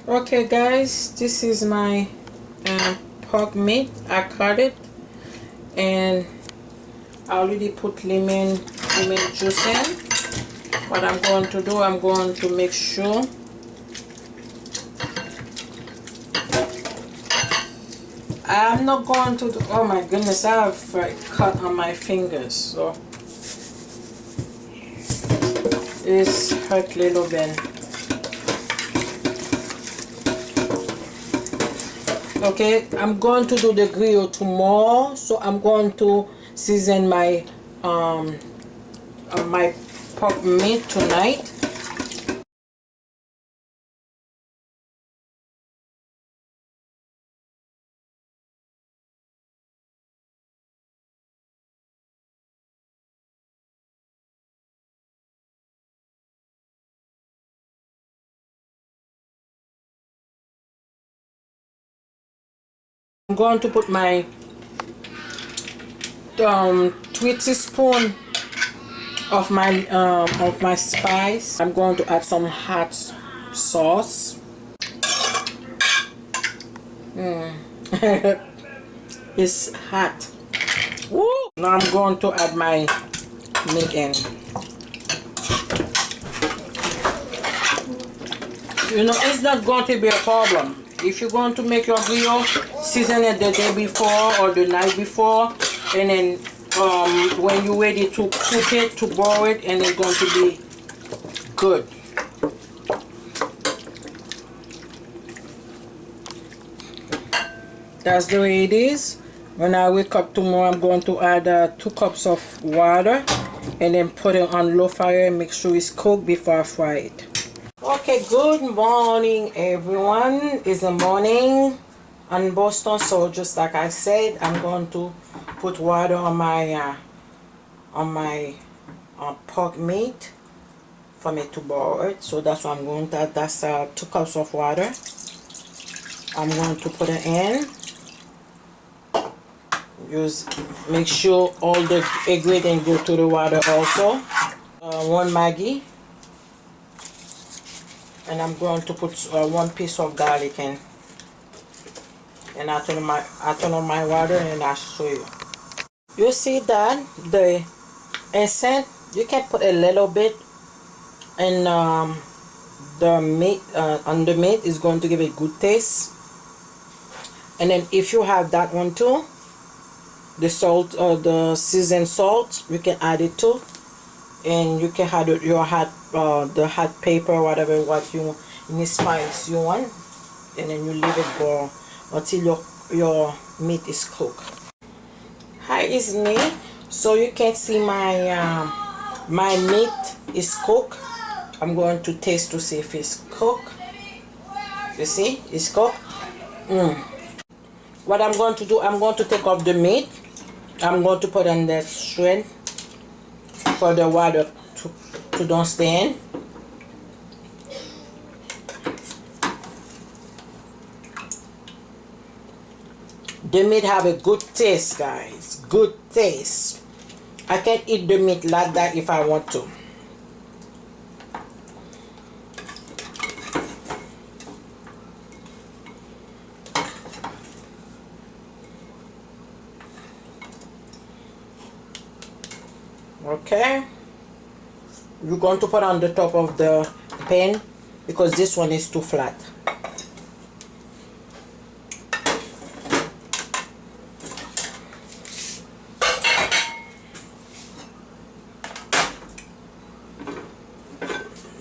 Okay guys, this is my pork meat. I cut it and I already put lemon juice in. What I'm going to do, I'm going to make sure I'm not going to do, oh my goodness, I have cut on my fingers, so it's hurt a little bit. Okay, I'm going to do the Grio tomorrow, so I'm going to season my my pork meat tonight. I'm going to put my 2 teaspoons of my spice. I'm going to add some hot sauce. It's hot. Woo! Now I'm going to add my meat in. You know, it's not going to be a problem. If you're going to make your grill, season it the day before or the night before, and then when you're ready to cook it, to boil it, and it's going to be good. That's the way it is. When I wake up tomorrow, I'm going to add 2 cups of water and then put it on low fire and make sure it's cooked before I fry it. Okay, good morning everyone. It's the morning in Boston, so just like I said, I'm going to put water on my pork meat for me to boil it. So that's what I'm going to add. That's 2 cups of water. I'm going to put it in. Make sure all the ingredients go to the water also. 1 Maggi. And I'm going to put 1 piece of garlic in. And I turn on my water and I'll show you. You see that the incense, you can put a little bit in the meat. On the meat is going to give a good taste. And then if you have that one too, the salt or the seasoned salt, you can add it too. And you can add your the hot pepper, whatever what you any spice you want, and then you leave it boil until your meat is cooked. Hi, it's me. So you can see my my meat is cooked. I'm going to taste to see if it's cooked. You see, it's cooked. What I'm going to do, I'm going to take off the meat. I'm going to put in the shred for the water to don't stay in. The meat have a good taste, guys. Good taste. I can eat the meat like that if I want to. Okay, you're going to put on the top of the pan because this one is too flat.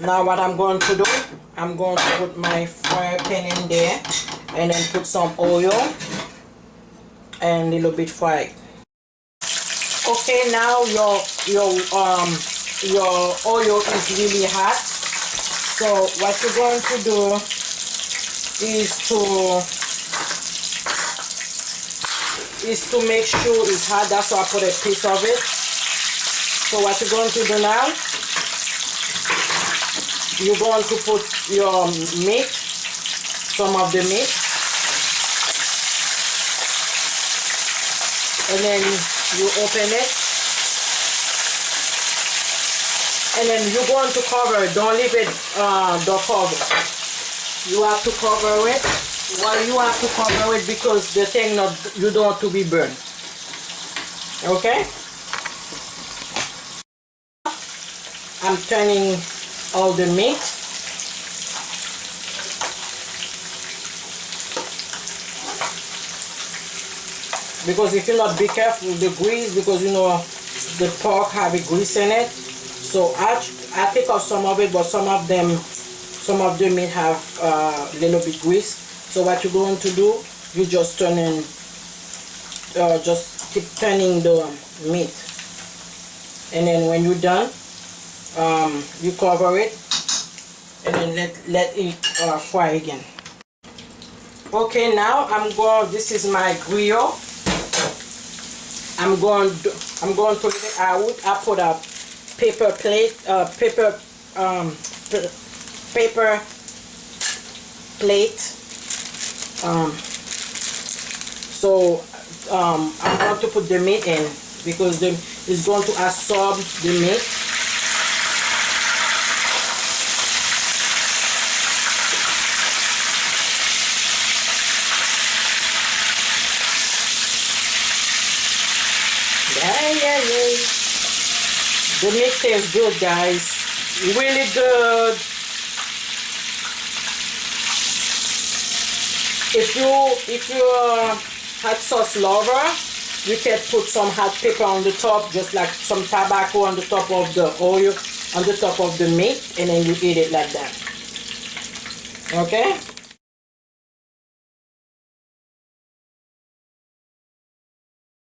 Now what I'm going to do, I'm going to put my fry pan in there and then put some oil and a little bit fried. Okay, now your oil is really hot. So what you're going to do is to make sure it's hot. That's why I put a piece of it. So what you're going to do now, you're going to put your meat, some of the meat, and then you open it, and then you're going to cover it. Don't leave it the cover. You have to cover it. Well, you have to cover it because the thing you don't want to be burned. Okay? I'm turning all the meat. Because if you not be careful with the grease, because you know the pork have a grease in it, so I take off some of it, but some of the meat have a little bit grease. So what you're going to do, you just just keep turning the meat, and then when you're done, you cover it, and then let it fry again. Okay, now this is my Grio. I'm going to let it out. I put a paper plate, paper plate. So I'm going to put the meat in because it's going to absorb the meat. Yeah. The meat tastes good, guys. Really good. If you're a hot sauce lover, you can put some hot pepper on the top, just like some tobacco on the top of the oil, on the top of the meat, and then you eat it like that. Okay?